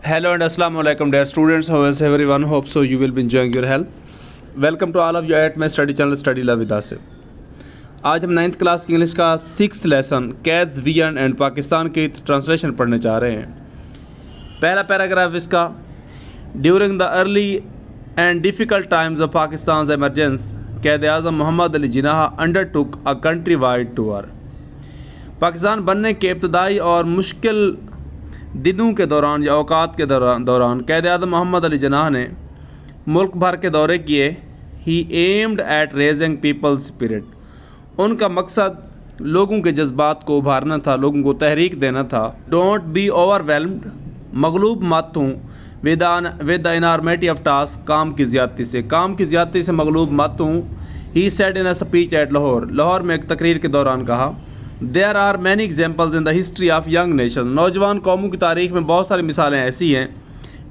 Hello and Assalamu alaikum dear students. How is everyone? Hope so you will be enjoying your health. Welcome to all of you at my study channel Study Love with Asif. आज हम 9th class की English का 6th lesson Quaid's vision and Pakistan की translation पढ़ने जा रहे हैं। पहला पैराग्राफ इसका, during the early and difficult times of Pakistan emergence Quaid Azam Mohammad Ali Jinnah undertook a countrywide tour. Pakistan बनने के इब्तदाई और मुश्किल दिनों के दौरान या औकात के दौरान कैद आज़म मोहम्मद अली जिन्नाह ने मुल्क भर के दौरे किए। He aimed at raising people's spirit. उनका मकसद लोगों के जज्बात को उभारना था, लोगों को तहरीक देना था। डोंट बी ओवरवेल्म्ड, मगलूब मत हूँ with the enormity of task, काम की ज़्यादती से मगलूब मत हूँ। He said in a speech at Lahore में एक तकरीर के दौरान कहा, there are many examples in the history of young nation, नौजवान कौमों की तारीख में बहुत सारी मिसालें ऐसी हैं,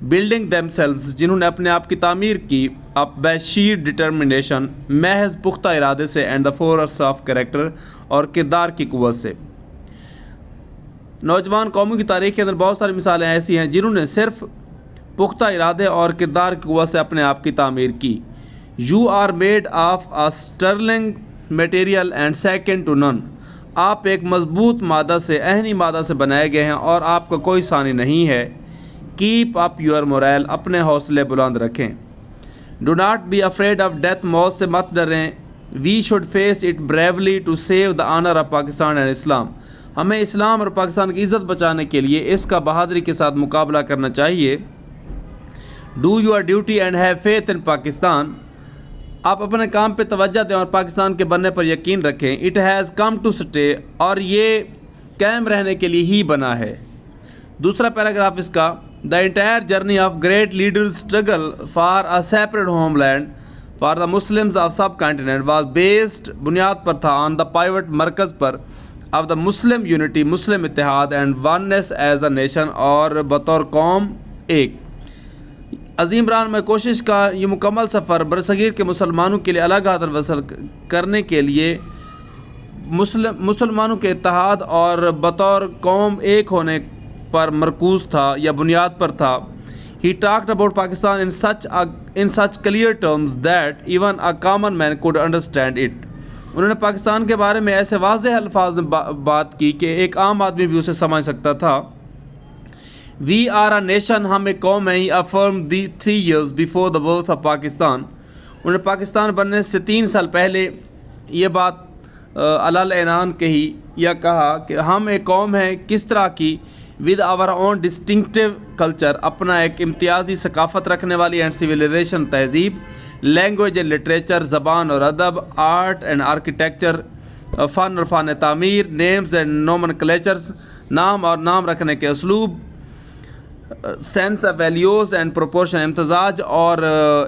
बिल्डिंग देमसेल्व्स, जिन्होंने अपने आप की तामीर की, अप बाय शीर डिटर्मिनेशन, महज पुख्ता इरादे से, and the force of character, और किरदार की कुव्वत से। नौजवान कौमों की तारीख के अंदर बहुत सारी मिसालें ऐसी हैं जिन्होंने सिर्फ पुख्ता इरादे और किरदार की कुव्वत से अपने आप की तामीर की। You are made of a sterling material and second to none, आप एक मजबूत मादा से, अहनी मादा से बनाए गए हैं और आपका कोई सानी नहीं है। कीप अप योर मोरल, अपने हौसले बुलंद रखें। Do not be afraid of death, मौत से मत डरें। We should face it bravely to save the honour of Pakistan and Islam, हमें इस्लाम और पाकिस्तान की इज़्ज़त बचाने के लिए इसका बहादुरी के साथ मुकाबला करना चाहिए। Do your duty and have faith in Pakistan, आप अपने काम पे तवज्जो दें और पाकिस्तान के बनने पर यकीन रखें। It has come to stay, और ये कायम रहने के लिए ही बना है। दूसरा पैराग्राफ इसका, the entire journey of great leaders struggle for a separate homeland for the Muslims of subcontinent was based, बुनियाद पर था, ऑन द पाइवट, मरकज़ पर, ऑफ द मुस्लिम यूनिटी, मुस्लिम इत्तेहाद, and oneness as a nation, और बतौर कौम एक। अजीम रान में कोशिश का ये मुकम्मल सफ़र बरसगीर के मुसलमानों के लिए अलग हाथ वसल करने के लिए मुसलमानों के इत्तेहाद और बतौर कौम एक होने पर मरकूज़ था या बुनियाद पर था। He talked about Pakistan in such clear terms that even a common man could understand it, उन्होंने पाकिस्तान के बारे में ऐसे वाज़ेह अल्फाज में बात की कि एक आम आदमी भी उसे समझ सकता था। वी आर अ नेशन, हम एक कौम है। Affirm the 3 years before the birth of Pakistan, उन्होंने पाकिस्तान बनने से 3 साल पहले ये बात अलल ऐनान कही या कहा कि हम एक कौम है। किस तरह की? With our own distinctive culture, अपना एक इम्तियाजी सकाफ़त रखने वाली, एंड सिविलाइजेशन, तहजीब, लैंग्वेज एंड लिटरेचर, ज़बान और अदब, आर्ट एंड आर्किटेक्चर, फ़न और फ़न तामीर, नेम्स एंड नोमेनक्लेचर्स, नाम और नाम रखने के असलूब, sense of values and proportion, इम्तजाज और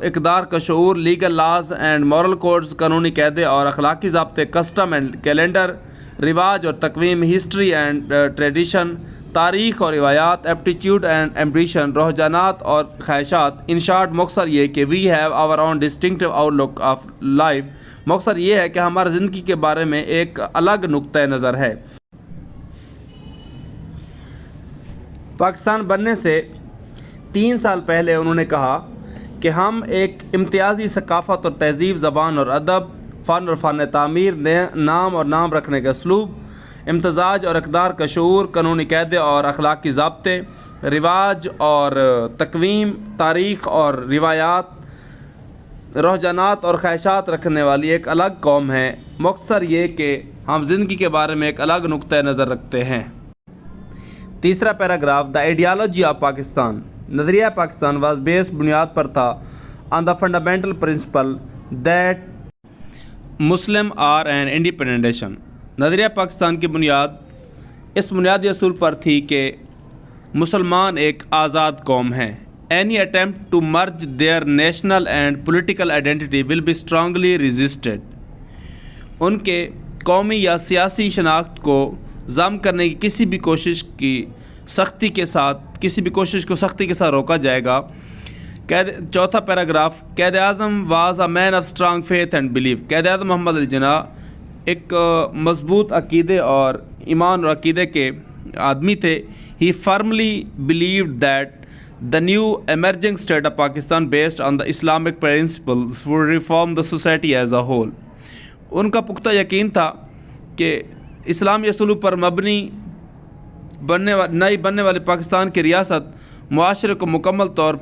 इकदार का शऊर, legal laws and moral codes, कानूनी कायदे और अखलाकी ज़ाब्ते, कस्टम एंड कैलेंडर, रिवाज और तकवीम, हिस्ट्री एंड ट्रेडिशन, तारीख़ और रिवायात, एप्टीट्यूड एंड एम्बिशन, रुझानात और ख्वाहिशात। इन शॉर्ट, मकसद ये कि we have our own distinctive outlook of life, मकसद ये है कि हमारी ज़िंदगी के बारे में एक अलग नुक्ता नज़र है। पाकिस्तान बनने से 3 साल पहले उन्होंने कहा कि हम एक इम्तियाजी सकाफ़त और तहजीब, ज़बान और अदब, फ़न और फ़न तामीर, नाम और नाम रखने का असलूब, इम्तजाज और इक़दार का शऊर, कानूनी कायदे और अखलाकी ज़ाब्ते, रिवाज और तकवीम, तारीख़ और रिवायात, रुझानात और ख्वाहिशात रखने वाली एक अलग कौम है। मकसद ये कि हम ज़िंदगी के बारे में एक अलग नुक्ता नज़र रखते हैं। तीसरा paragraph, the ideology of Pakistan, नज़रिया पाकिस्तान वाज बेस्ड, बुनियाद पर था, on the fundamental principle that Muslim are an independent nation, नज़रिया पाकिस्तान की बुनियाद इस बुनियादी असूल पर थी कि मुसलमान एक आज़ाद कौम है। Any attempt to merge their national and political identity will be strongly resisted, उनके कौमी या सियासी शनाख्त को ज़म करने की किसी भी कोशिश को सख्ती के साथ रोका जाएगा। चौथा paragraph, Quaid Azam was a man of strong faith and believe, Quaid Azam Mohammad Ali Jinnah एक मजबूत अकीदे और ईमान और अकीदे के आदमी थे। He firmly believed that The new emerging state of Pakistan based on the Islamic principles would reform the society as a whole. उनका पुख्ता यकीन था कि इस्लामी असूलों पर मबनी नई बनने वाली पाकिस्तान की रियासत मुआशरे के मुकम्मल तौर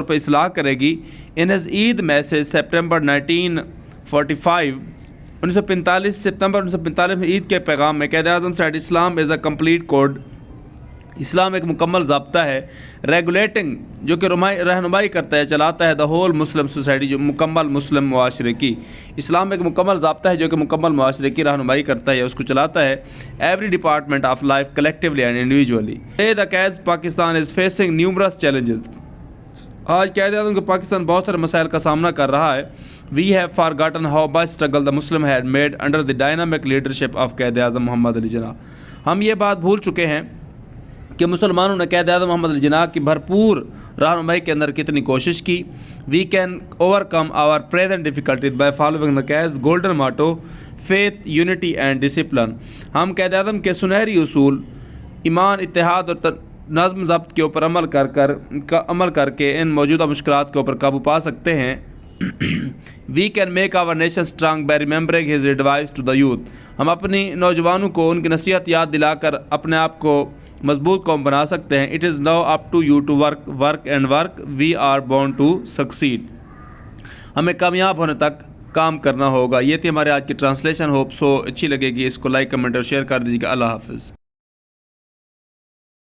पर इस्लाह करेगी. In his Eid message September 1945 सितंबर 1945 में ईद के पैगाम में Quaid Azam said Islam is a complete code. इस्लाम एक मुकम्मल ज़ाब्ता है. रेगुलेटिंग जो कि रहनुमाई करता है, चलाता है द होल मुस्लिम सोसाइटी, जो मुकम्मल मुस्लिम मुआशरे की. इस्लाम एक मुकम्मल ज़ाब्ता है जो कि मुकम्मल मुआशरे की रहनुमाई करता है, उसको चलाता है. Every department of life collectively and individually. The Quaid's Pakistan is facing numerous challenges. आज क़ायद आज़म के पाकिस्तान बहुत सारे मसाइल का सामना कर रहा है. We have forgotten how much struggle the Muslim had made under the dynamic leadership of Quaid Azam Mohammad Ali Jinnah. हम ये बात भूल चुके हैं कि मुसलमानों ने क़ायद आज़म मोहम्मद अली जिन्ना की भरपूर रहनुमाई के अंदर कितनी कोशिश की. We can overcome our present difficulties by following the Quaid's golden motto faith unity and discipline. हम क़ायद आज़म के सुनहरी उसूल ईमान, इत्तेहाद और नज़्म ज़ब्त के ऊपर अमल करके इन मौजूदा मुश्किलात के ऊपर काबू पा सकते हैं. We can make our nation strong by remembering his advice to the youth. हम अपनी नौजवानों को उनकी नसीहत याद दिलाकर अपने आप को मजबूत कौम बना सकते हैं. It is now up to you to work. We are born to succeed. हमें कामयाब होने तक काम करना होगा. ये थी हमारे आज की ट्रांसलेशन. होप सो अच्छी लगेगी. इसको लाइक, कमेंट और शेयर कर दीजिएगा. अल्लाह हाफ़िज़.